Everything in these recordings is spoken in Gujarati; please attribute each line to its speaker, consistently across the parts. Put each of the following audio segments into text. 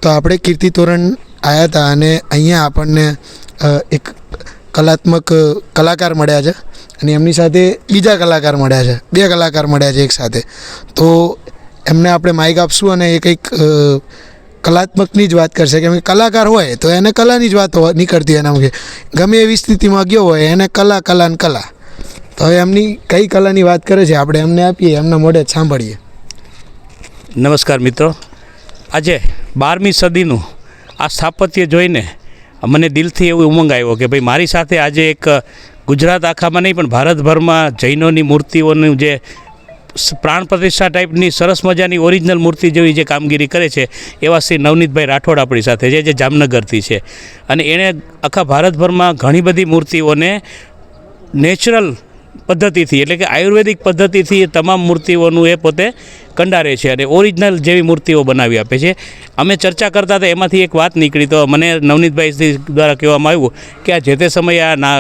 Speaker 1: તો આપણે કીર્તિ તોરણ આવ્યા હતા અને અહીંયા આપણને એક કલાત્મક કલાકાર મળ્યા છે અને એમની સાથે બીજા કલાકાર મળ્યા છે, બે કલાકાર મળ્યા છે એક સાથે. તો એમને આપણે માઇક આપશું અને એ કંઈક કલાત્મકની જ વાત કરશે. કેમ કે કલાકાર હોય તો એને કલાની જ વાત નીકળતી એના કે ગમે એવી સ્થિતિમાં ગયો હોય એને કલા ને કલા. તો હવે એમની કઈ કલાની વાત કરે છે આપણે એમને આપીએ, એમના મોઢે જ સાંભળીએ.
Speaker 2: નમસ્કાર મિત્રો, આજે 12મી સદીનું આ સ્થાપત્ય જોઈને મને દિલથી એવું ઉમંગ આવ્યો કે ભાઈ મારી સાથે આજે એક ગુજરાત આખામાં નહીં પણ ભારતભરમાં જૈનોની મૂર્તિઓનું જે પ્રાણ પ્રતિષ્ઠા ટાઈપની સરસ મજાની ઓરિજિનલ મૂર્તિ જેવી જે કામગીરી કરે છે એવા શ્રી નવનીતભાઈ રાઠોડ આપણી સાથે છે, જે જામનગરથી છે. અને એણે આખા ભારતભરમાં ઘણી બધી મૂર્તિઓને નેચરલ પદ્ધતિથી એટલે કે આયુર્વેદિક પદ્ધતિથી તમામ મૂર્તિઓનું એ પોતે કંડારે છે અને ઓરિજિનલ જેવી મૂર્તિઓ બનાવી આપે છે. અમે ચર્ચા કરતા હતા એમાંથી એક વાત નીકળી તો મને નવનીતભાઈ દ્વારા કહેવામાં આવ્યું કે આ જે તે સમયે આ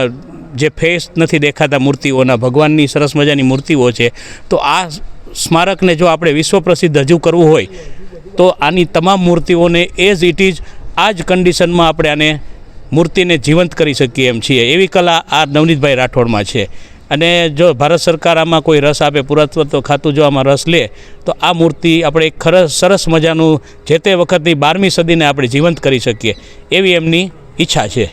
Speaker 2: જે ફેસ નથી દેખાતા મૂર્તિઓના ભગવાનની સરસ મજાની મૂર્તિઓ છે, તો આ સ્મારકને જો આપણે વિશ્વ પ્રસિદ્ધ હજુ કરવું હોય તો આની તમામ મૂર્તિઓને એઝ ઇટ ઇઝ આ જ કન્ડિશનમાં આપણે આને મૂર્તિને જીવંત કરી શકીએ એમ છીએ. એવી કલા આ નવનીતભાઈ રાઠોડમાં છે. અને જો ભારત સરકાર આમાં કોઈ રસ આપે, પુરાતત્વ ખાતું જો આમાં રસ લે તો આ મૂર્તિ આપણે એક સરસ મજાનું જે તે વખતની 12મી સદીને આપણે જીવંત કરી શકીએ એવી એમની ઈચ્છા છે.